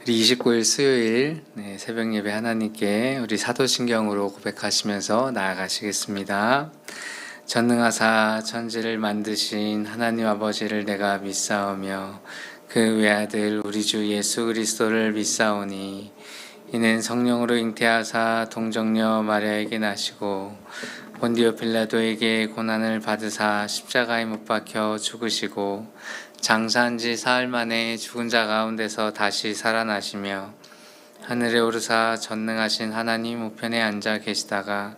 우리 29일 수요일 새벽 예배 하나님께 우리 사도신경으로 고백하시면서 나아가시겠습니다. 전능하사 천지를 만드신 하나님 아버지를 내가 믿사오며 그 외아들 우리 주 예수 그리스도를 믿사오니 이는 성령으로 잉태하사 동정녀 마리아에게 나시고 본디오 빌라도에게 고난을 받으사 십자가에 못 박혀 죽으시고 장사한 지 사흘 만에 죽은 자 가운데서 다시 살아나시며 하늘에 오르사 전능하신 하나님 우편에 앉아 계시다가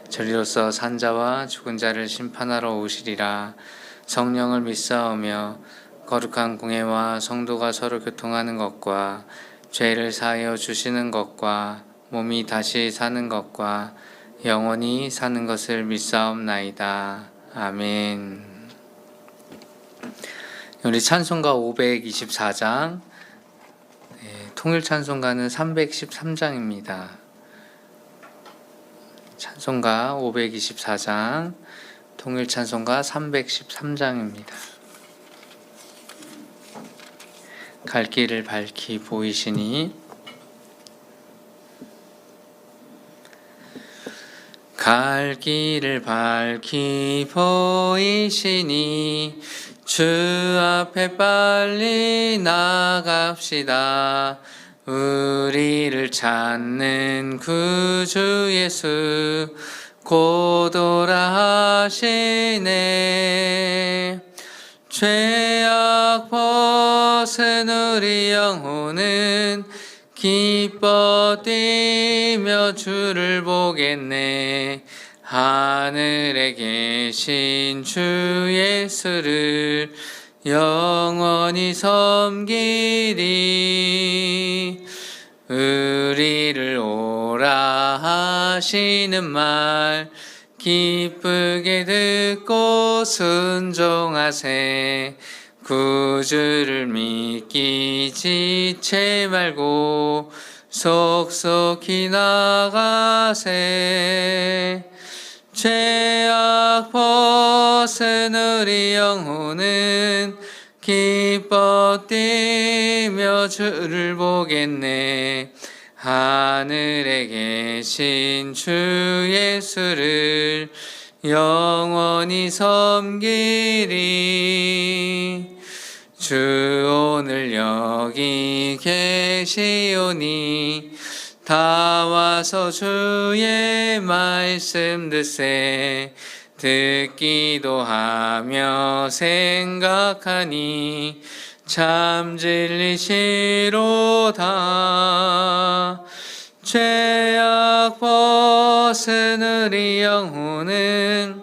저리로서 산 자와 죽은 자를 심판하러 오시리라. 성령을 믿사오며 거룩한 공회와 성도가 서로 교통하는 것과 죄를 사하여 주시는 것과 몸이 다시 사는 것과 영원히 사는 것을 믿사옵나이다. 아멘. 우리 찬송가 524장, 통일 찬송가는 313장입니다. 찬송가 524장, 통일 찬송가 313장입니다. 갈 길을 밝히 보이시니 갈 길을 밝히 보이시니 주 앞에 빨리 나갑시다. 우리를 찾는 구주 예수 곧 오라 하시네. 죄악 벗은 우리 영혼은 기뻐 뛰며 주를 보겠네. 하늘에 계신 주 예수를 영원히 섬기리. 우리를 오라 하시는 말 기쁘게 듣고 순종하세. 구주를 믿기 지체 말고 속속히 나가세. 죄악 벗은 우리 영혼은 기뻐 뛰며 주를 보겠네. 하늘에 계신 주 예수를 영원히 섬기리. 주 오늘 여기 계시오니 다 와서 주의 말씀 듣세. 듣기도 하며 생각하니 참 진리시로다. 죄악 벗은 우리 영혼은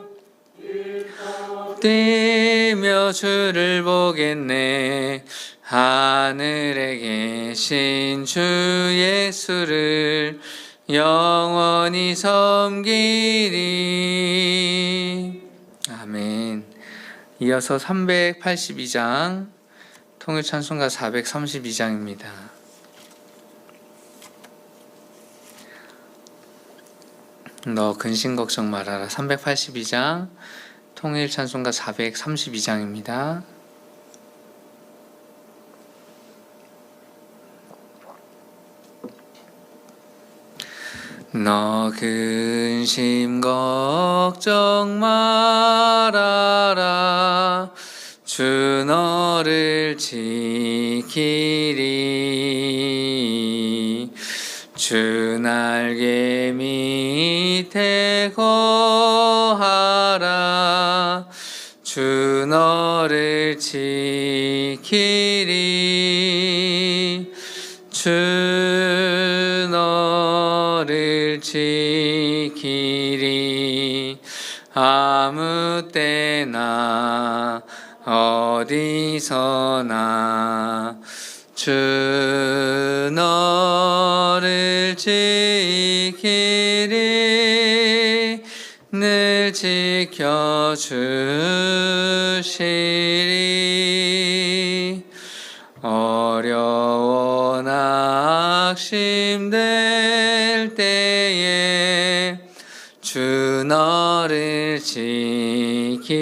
뛰며 주를 보겠네. 하늘에 계신 주 예수를 영원히 섬기리. 아멘. 이어서 382장 통일찬송가 432장입니다. 너 근심 걱정 말아라. 382장 통일찬송가 432장입니다. 너 근심 걱정 말아라. 주 너를 지키리. 주 날개 밑에 거하라. 주 너를 지키리. 주 너를 지키리. 아무 때나 어디서나 주 너를 지키리. 늘 지켜주시리. 어려워 낙심될 때에 주 너를 지키리.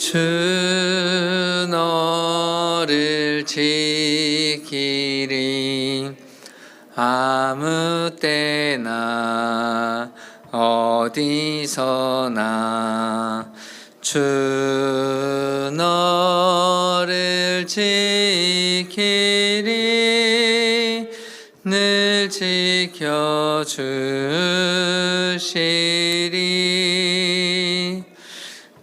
주 너를 지키리. 아무 때나 어디서나 주 너를 지키리. 늘 지켜주시리.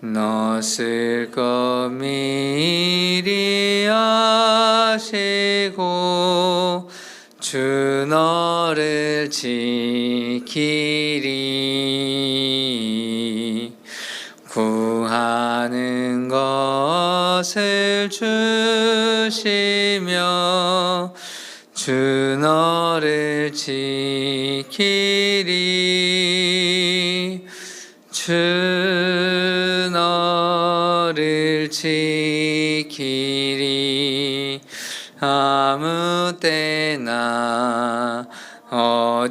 너 쓸 것 미리 아시고 주 너를 지키리. 구하는 것을 주시며 주 너를 지키리. 주 너를 지키리. 아무 때나 어디서나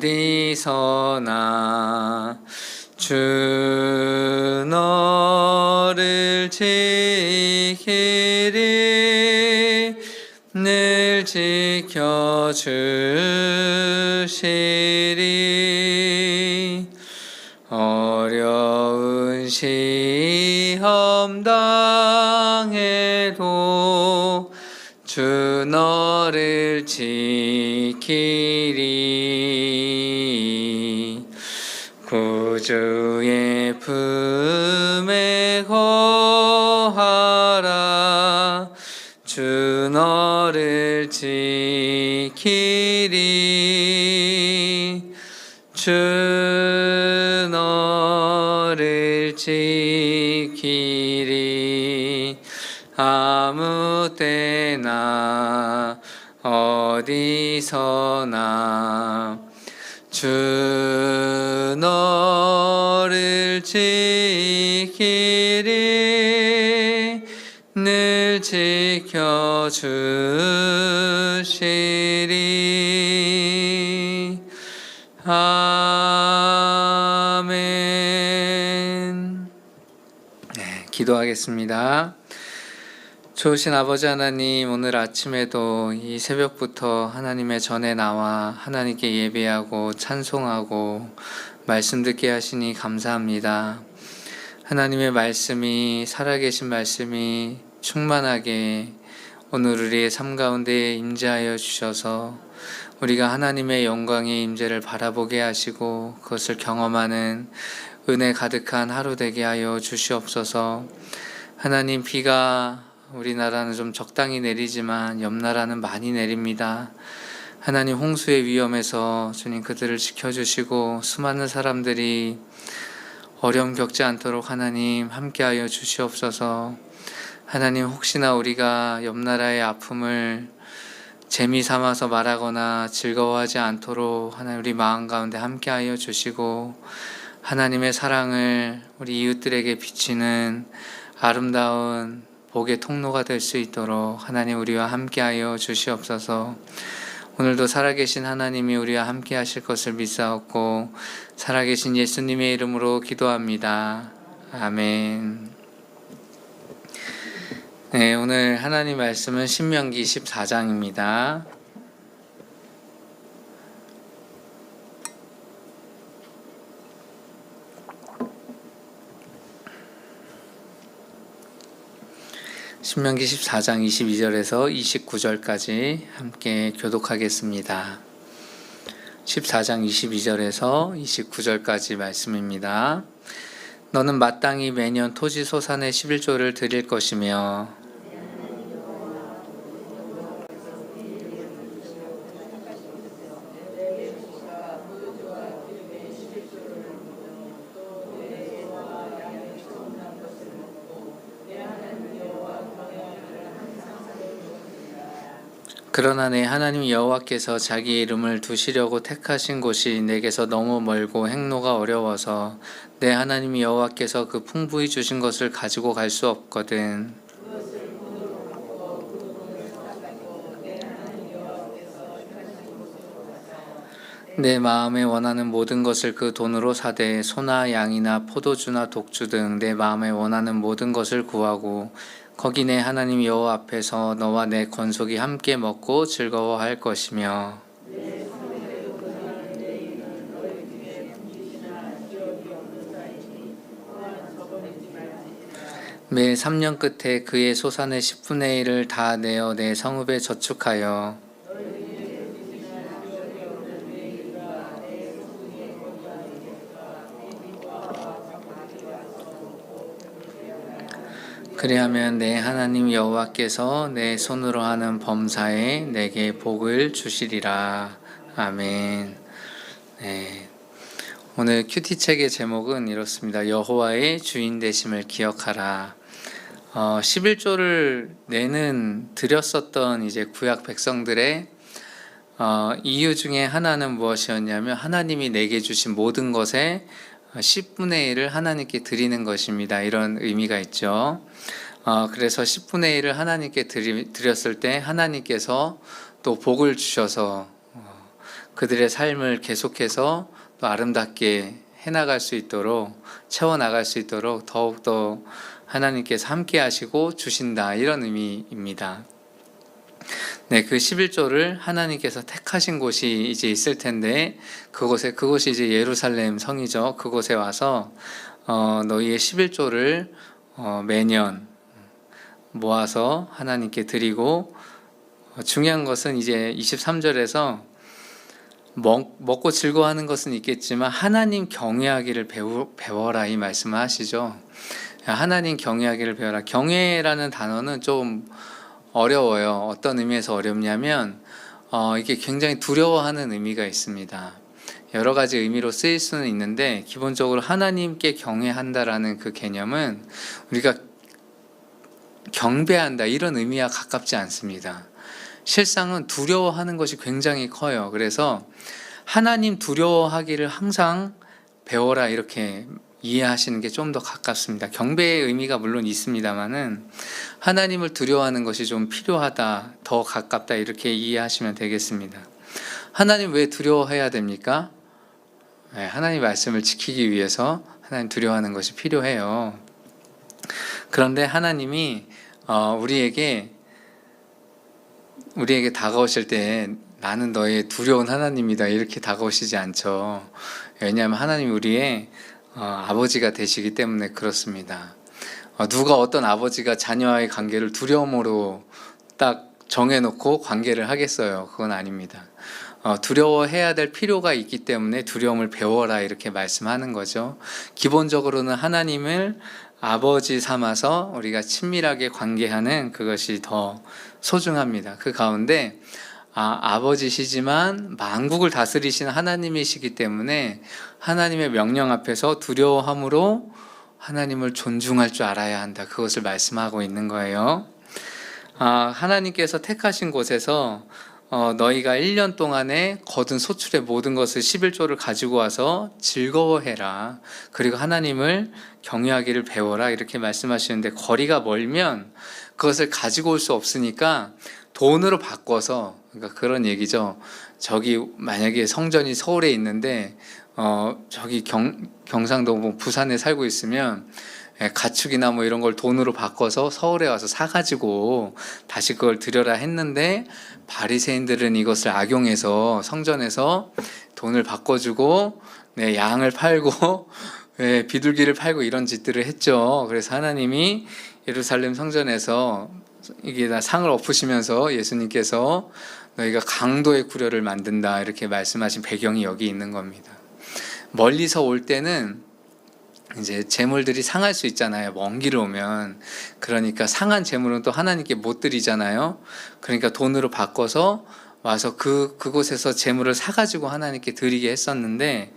주 너를 지키리. 늘 지켜주시리. 어려운 시험 당해도 주 너를 지키리. 구주의 품에 거하라. 주 너를 지키리. 주 너를 지키리. 아무 때나 어디서나 주 너를 지키리. 늘 지켜주시리. 아멘. 네, 기도하겠습니다. 좋으신 아버지 하나님, 오늘 아침에도 이 새벽부터 하나님의 전에 나와 하나님께 예배하고 찬송하고 말씀 듣게 하시니 감사합니다. 하나님의 말씀이, 살아계신 말씀이 충만하게 오늘 우리의 삶 가운데 임재하여 주셔서 우리가 하나님의 영광의 임재를 바라보게 하시고 그것을 경험하는 은혜 가득한 하루 되게 하여 주시옵소서. 하나님, 비가 우리나라는 좀 적당히 내리지만 옆 나라는 많이 내립니다. 하나님, 홍수의 위험에서 주님 그들을 지켜주시고 수많은 사람들이 어려움 겪지 않도록 하나님 함께하여 주시옵소서. 하나님, 혹시나 우리가 옆 나라의 아픔을 재미 삼아서 말하거나 즐거워하지 않도록 하나님 우리 마음 가운데 함께하여 주시고 하나님의 사랑을 우리 이웃들에게 비치는 아름다운 복의 통로가 될 수 있도록 하나님 우리와 함께하여 주시옵소서. 오늘도 살아계신 하나님이 우리와 함께 하실 것을 믿사옵고 살아계신 예수님의 이름으로 기도합니다. 아멘. 네, 오늘 하나님 말씀은 신명기 14장입니다. 신명기 14장 22절에서 29절까지 함께 교독하겠습니다. 14장 22절에서 29절까지 말씀입니다. 너는 마땅히 매년 토지 소산의 11조를 드릴 것이며 그러나 내 하나님 여호와께서 자기 이름을 두시려고 택하신 곳이 내게서 너무 멀고 행로가 어려워서 내 하나님 여호와께서 그 풍부히 주신 것을 가지고 갈 수 없거든. 내 마음에 원하는 모든 것을 그 돈으로 사되 소나 양이나 포도주나 독주 등 내 마음에 원하는 모든 것을 구하고 거기 내 하나님 여호와 앞에서 너와 내 건속이 함께 먹고 즐거워할 것이며 매 3년 끝에 그의 소산의 10분의 1을 다 내어 내 성읍에 저축하여 그리하면 내 하나님 여호와께서 내 손으로 하는 범사에 내게 복을 주시리라. 아멘. 네. 오늘 큐티 책의 제목은 이렇습니다. 여호와의 주인 되심을 기억하라. 11조를 내는 드렸었던 이제 구약 백성들의 이유 중에 하나는 무엇이었냐면 하나님이 내게 주신 모든 것의 10분의 1을 하나님께 드리는 것입니다. 이런 의미가 있죠. 그래서 10분의 1을 하나님께 드렸을 때 하나님께서 또 복을 주셔서 그들의 삶을 계속해서 또 아름답게 해나갈 수 있도록 채워나갈 수 있도록 더욱더 하나님께서 함께 하시고 주신다, 이런 의미입니다. 네, 그 11조를 하나님께서 택하신 곳이 이제 있을 텐데 그곳이 이제 예루살렘 성이죠. 그곳에 와서 너희의 11조를 매년 모아서 하나님께 드리고, 중요한 것은 이제 23절에서 먹고 즐거워하는 것은 있겠지만 하나님 경외하기를 배워라, 이 말씀을 하시죠. 하나님 경외하기를 배워라. 경외라는 단어는 좀 어려워요. 어떤 의미에서 어렵냐면 이게 굉장히 두려워하는 의미가 있습니다. 여러 가지 의미로 쓰일 수는 있는데 기본적으로 하나님께 경외한다라는 그 개념은 우리가 경배한다, 이런 의미와 가깝지 않습니다. 실상은 두려워하는 것이 굉장히 커요. 그래서 하나님 두려워하기를 항상 배워라, 이렇게 이해하시는 게 좀 더 가깝습니다. 경배의 의미가 물론 있습니다만은 하나님을 두려워하는 것이 좀 필요하다, 더 가깝다, 이렇게 이해하시면 되겠습니다. 하나님 왜 두려워해야 됩니까? 네, 하나님 말씀을 지키기 위해서 하나님 두려워하는 것이 필요해요. 그런데 하나님이 우리에게 다가오실 때 나는 너의 두려운 하나님이다, 이렇게 다가오시지 않죠. 왜냐하면 하나님이 우리의 아버지가 되시기 때문에 그렇습니다. 누가 어떤 아버지가 자녀와의 관계를 두려움으로 딱 정해놓고 관계를 하겠어요? 그건 아닙니다. 두려워해야 될 필요가 있기 때문에 두려움을 배워라, 이렇게 말씀하는 거죠. 기본적으로는 하나님을 아버지 삼아서 우리가 친밀하게 관계하는 그것이 더 소중합니다. 그 가운데 아버지시지만 만국을 다스리시는 하나님이시기 때문에 하나님의 명령 앞에서 두려워함으로 하나님을 존중할 줄 알아야 한다, 그것을 말씀하고 있는 거예요. 하나님께서 택하신 곳에서 너희가 1년 동안에 거둔 소출의 모든 것을 11조를 가지고 와서 즐거워해라, 그리고 하나님을 경외하기를 배워라, 이렇게 말씀하시는데 거리가 멀면 그것을 가지고 올 수 없으니까 돈으로 바꿔서, 그러니까 그런 얘기죠. 저기 만약에 성전이 서울에 있는데 저기 경상도 뭐 부산에 살고 있으면 가축이나 뭐 이런 걸 돈으로 바꿔서 서울에 와서 사가지고 다시 그걸 드려라 했는데 바리새인들은 이것을 악용해서 성전에서 돈을 바꿔주고 양을 팔고 비둘기를 팔고 이런 짓들을 했죠. 그래서 하나님이 예루살렘 성전에서 이게 다 상을 엎으시면서 예수님께서 너희가 강도의 구려를 만든다, 이렇게 말씀하신 배경이 여기 있는 겁니다. 멀리서 올 때는 이제 재물들이 상할 수 있잖아요. 먼 길을 오면. 그러니까 상한 재물은 또 하나님께 못 드리잖아요. 그러니까 돈으로 바꿔서 와서 그곳에서 재물을 사가지고 하나님께 드리게 했었는데,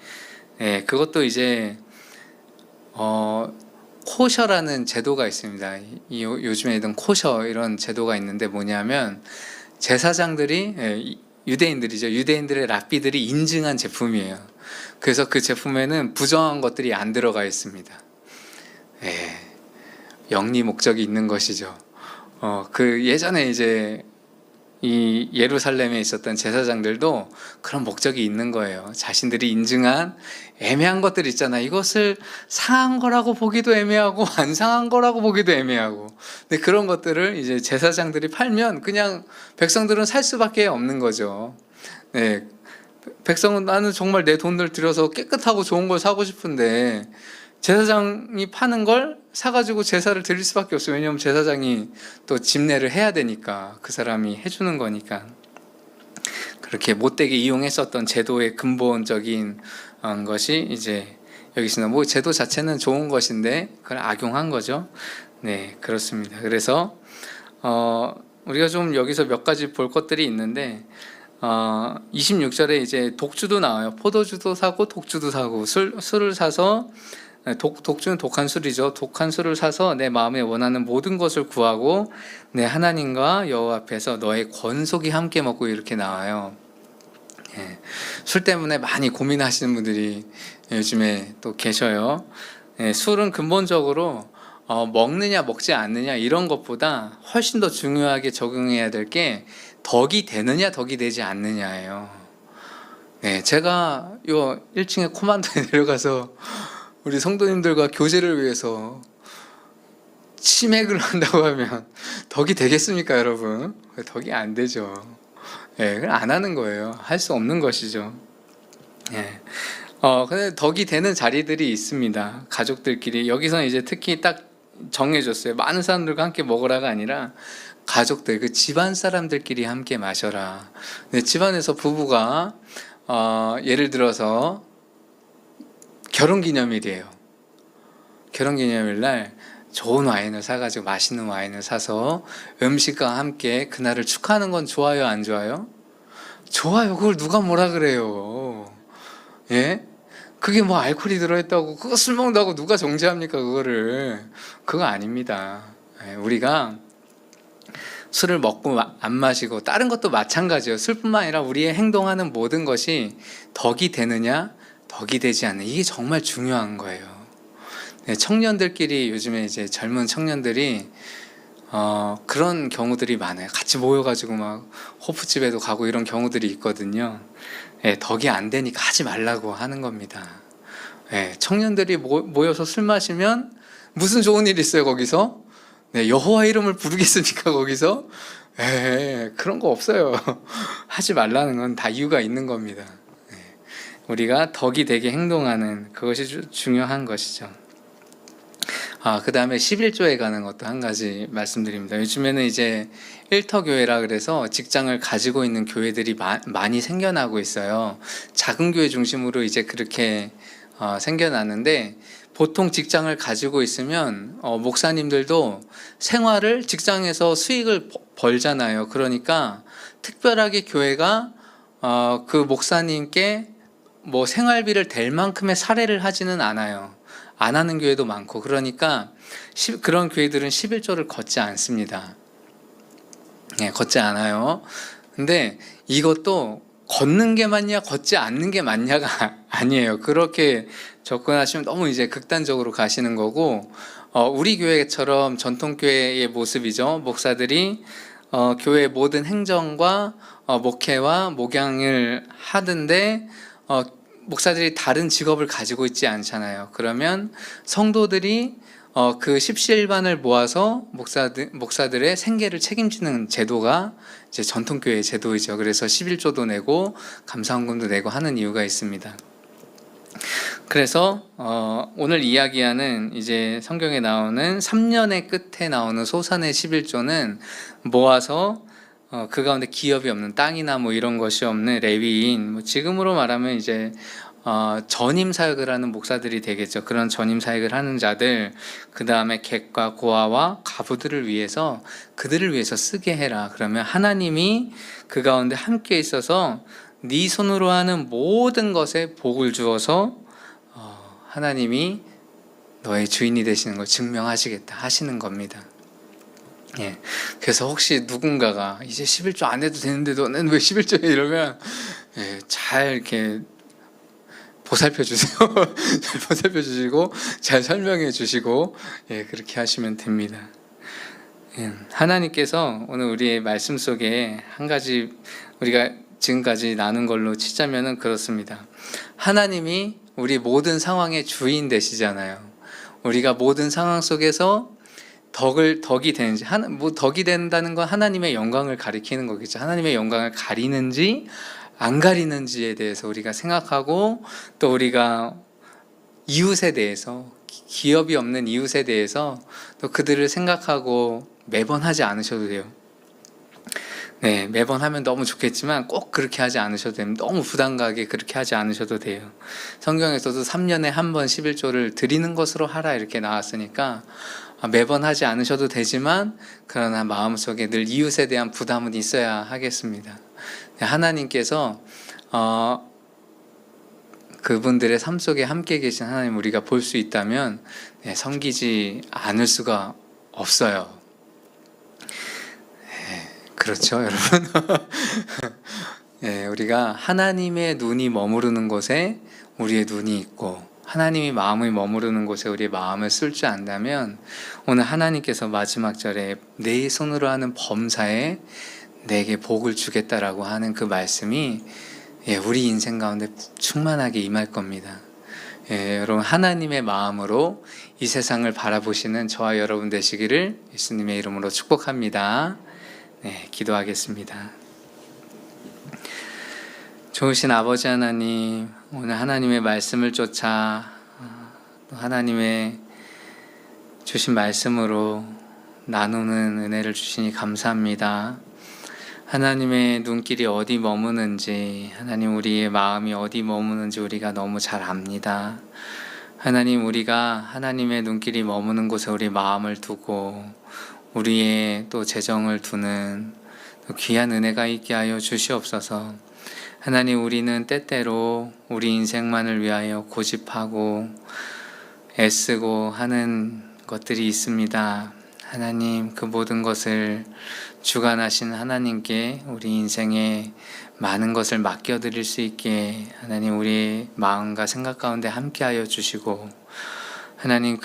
그것도 이제 코셔라는 제도가 있습니다. 요즘에 있던 코셔, 이런 제도가 있는데 뭐냐면 제사장들이 유대인들이죠. 유대인들의 랍비들이 인증한 제품이에요. 그래서 그 제품에는 부정한 것들이 안 들어가 있습니다. 영리 목적이 있는 것이죠. 그 예전에 이제 이 예루살렘에 있었던 제사장들도 그런 목적이 있는 거예요. 자신들이 인증한 애매한 것들 있잖아. 이것을 상한 거라고 보기도 애매하고 안 상한 거라고 보기도 애매하고. 근데 그런 것들을 이제 제사장들이 팔면 그냥 백성들은 살 수밖에 없는 거죠. 네. 백성은 나는 정말 내 돈을 들여서 깨끗하고 좋은 걸 사고 싶은데 제사장이 파는 걸 사가지고 제사를 드릴 수밖에 없어요. 왜냐하면 제사장이 또 집례를 해야 되니까, 그 사람이 해주는 거니까. 그렇게 못되게 이용했었던 제도의 근본적인 것이 이제 여기서는 뭐 제도 자체는 좋은 것인데 그걸 악용한 거죠. 네, 그렇습니다. 그래서 우리가 좀 여기서 몇 가지 볼 것들이 있는데 26절에 이제 독주도 나와요. 포도주도 사고 독주도 사고 술을 사서 독주는 독한 술이죠. 독한 술을 사서 내 마음에 원하는 모든 것을 구하고 내 하나님과 여호와 앞에서 너의 권속이 함께 먹고 이렇게 나와요. 예, 술 때문에 많이 고민하시는 분들이 요즘에 또 계셔요. 예, 술은 근본적으로 먹느냐 먹지 않느냐 이런 것보다 훨씬 더 중요하게 적용해야 될 게 덕이 되느냐 덕이 되지 않느냐예요. 네, 제가 요 1층에 코만도에 내려가서 우리 성도님들과 교제를 위해서 치맥을 한다고 하면 덕이 되겠습니까, 여러분? 덕이 안 되죠. 예, 그걸 안 하는 거예요. 할 수 없는 것이죠. 예. 근데 덕이 되는 자리들이 있습니다. 가족들끼리. 여기서는 이제 특히 딱 정해줬어요. 많은 사람들과 함께 먹으라가 아니라 가족들, 그 집안 사람들끼리 함께 마셔라. 근데 집안에서 부부가 예를 들어서 결혼기념일이에요. 결혼기념일 날 좋은 와인을 사가지고 맛있는 와인을 사서 음식과 함께 그날을 축하하는 건 좋아요, 안 좋아요? 좋아요. 그걸 누가 뭐라 그래요? 예? 그게 뭐 알코올이 들어있다고 그거 술 먹는다고 누가 정죄합니까? 그거를. 그거 아닙니다. 예, 우리가 술을 먹고 안 마시고 다른 것도 마찬가지예요. 술뿐만 아니라 우리의 행동하는 모든 것이 덕이 되느냐 덕이 되지 않느냐, 이게 정말 중요한 거예요. 네, 청년들끼리 요즘에 이제 젊은 청년들이 그런 경우들이 많아요. 같이 모여가지고 막 호프집에도 가고 이런 경우들이 있거든요. 네, 덕이 안 되니까 하지 말라고 하는 겁니다. 네, 청년들이 모여서 술 마시면 무슨 좋은 일 있어요 거기서? 네, 여호와 이름을 부르겠습니까 거기서? 그런 거 없어요. 하지 말라는 건 다 이유가 있는 겁니다. 네, 우리가 덕이 되게 행동하는 그것이 중요한 것이죠. 그 다음에 11조에 가는 것도 한 가지 말씀드립니다. 요즘에는 이제 일터교회라 그래서 직장을 가지고 있는 교회들이 많이 생겨나고 있어요. 작은 교회 중심으로 이제 그렇게 생겨나는데, 보통 직장을 가지고 있으면 목사님들도 생활을 직장에서 수익을 벌잖아요. 그러니까 특별하게 교회가 그 목사님께 뭐 생활비를 댈 만큼의 사례를 하지는 않아요. 안 하는 교회도 많고. 그러니까 그런 교회들은 11조를 걷지 않습니다. 네, 걷지 않아요. 근데 이것도 걷는 게 맞냐 걷지 않는 게 맞냐가 아니에요. 그렇게 접근하시면 너무 이제 극단적으로 가시는 거고, 우리 교회처럼 전통교회의 모습이죠. 목사들이 교회 모든 행정과 목회와 목양을 하던데 목사들이 다른 직업을 가지고 있지 않잖아요. 그러면 성도들이 그 십시일반을 모아서 목사들의 생계를 책임지는 제도가 이제 전통교회의 제도이죠. 그래서 11조도 내고 감사헌금도 내고 하는 이유가 있습니다. 그래서 오늘 이야기하는 이제 성경에 나오는 3년의 끝에 나오는 소산의 11조는 모아서 그 가운데 기업이 없는, 땅이나 뭐 이런 것이 없는 레위인, 뭐 지금으로 말하면 이제 전임 사역을 하는 목사들이 되겠죠. 그런 전임 사역을 하는 자들, 그 다음에 객과 고아와 가부들을 위해서, 그들을 위해서 쓰게 해라. 그러면 하나님이 그 가운데 함께 있어서 네 손으로 하는 모든 것에 복을 주어서 하나님이 너의 주인이 되시는 걸 증명하시겠다 하시는 겁니다. 예. 그래서 혹시 누군가가 이제 11조 안 해도 되는데 너는 왜 11조에 이러면 잘 이렇게 보살펴 주세요. 잘 보살펴 주시고 잘 설명해 주시고 그렇게 하시면 됩니다. 하나님께서 오늘 우리의 말씀 속에 한 가지 우리가 지금까지 나눈 걸로 치자면은 그렇습니다. 하나님이 우리 모든 상황의 주인 되시잖아요. 우리가 모든 상황 속에서 덕이 되는지, 덕이 된다는 건 하나님의 영광을 가리키는 거겠죠. 하나님의 영광을 가리는지 안 가리는지에 대해서 우리가 생각하고, 또 우리가 이웃에 대해서, 기업이 없는 이웃에 대해서 또 그들을 생각하고 매번 하지 않으셔도 돼요. 네, 매번 하면 너무 좋겠지만 꼭 그렇게 하지 않으셔도 됩니다. 너무 부담 가게 그렇게 하지 않으셔도 돼요. 성경에서도 3년에 한 번 11조를 드리는 것으로 하라 이렇게 나왔으니까 매번 하지 않으셔도 되지만, 그러나 마음속에 늘 이웃에 대한 부담은 있어야 하겠습니다. 하나님께서 그분들의 삶 속에 함께 계신 하나님 우리가 볼 수 있다면 섬기지 않을 수가 없어요. 그렇죠, 여러분? 우리가 하나님의 눈이 머무르는 곳에 우리의 눈이 있고, 하나님이 마음이 머무르는 곳에 우리의 마음을 쓸 줄 안다면, 오늘 하나님께서 마지막 절에 내 손으로 하는 범사에 내게 복을 주겠다라고 하는 그 말씀이 우리 인생 가운데 충만하게 임할 겁니다. 여러분, 하나님의 마음으로 이 세상을 바라보시는 저와 여러분 되시기를 예수님의 이름으로 축복합니다. 기도하겠습니다. 좋으신 아버지 하나님, 오늘 하나님의 말씀을 쫓아 또 하나님의 주신 말씀으로 나누는 은혜를 주시니 감사합니다. 하나님의 눈길이 어디 머무는지, 하나님 우리의 마음이 어디 머무는지 우리가 너무 잘 압니다. 하나님, 우리가 하나님의 눈길이 머무는 곳에 우리 마음을 두고 우리의 또 재정을 두는 또 귀한 은혜가 있게 하여 주시옵소서. 하나님, 우리는 때때로 우리 인생만을 위하여 고집하고 애쓰고 하는 것들이 있습니다. 하나님, 그 모든 것을 주관하신 하나님께 우리 인생에 많은 것을 맡겨드릴 수 있게 하나님 우리의 마음과 생각 가운데 함께하여 주시고, 하나님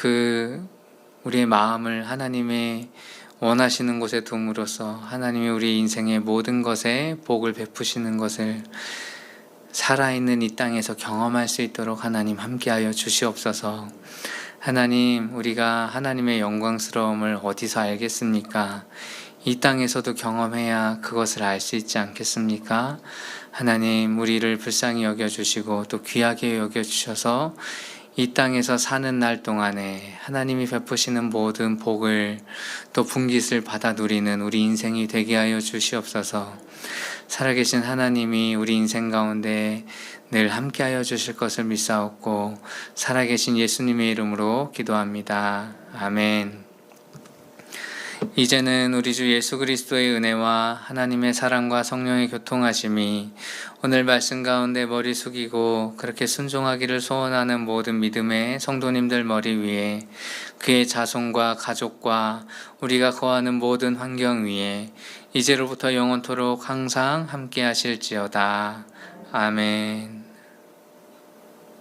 우리의 마음을 하나님의 원하시는 곳에 둠으로써 하나님이 우리 인생의 모든 것에 복을 베푸시는 것을 살아있는 이 땅에서 경험할 수 있도록 하나님 함께하여 주시옵소서. 하나님, 우리가 하나님의 영광스러움을 어디서 알겠습니까? 이 땅에서도 경험해야 그것을 알 수 있지 않겠습니까? 하나님, 우리를 불쌍히 여겨주시고 또 귀하게 여겨주셔서 이 땅에서 사는 날 동안에 하나님이 베푸시는 모든 복을 또 분깃을 받아 누리는 우리 인생이 되게 하여 주시옵소서. 살아계신 하나님이 우리 인생 가운데 늘 함께하여 주실 것을 믿사옵고, 살아계신 예수님의 이름으로 기도합니다. 아멘. 이제는 우리 주 예수 그리스도의 은혜와 하나님의 사랑과 성령의 교통하심이 오늘 말씀 가운데 머리 숙이고 그렇게 순종하기를 소원하는 모든 믿음의 성도님들 머리 위에, 그의 자손과 가족과 우리가 거하는 모든 환경 위에 이제로부터 영원토록 항상 함께 하실지어다. 아멘.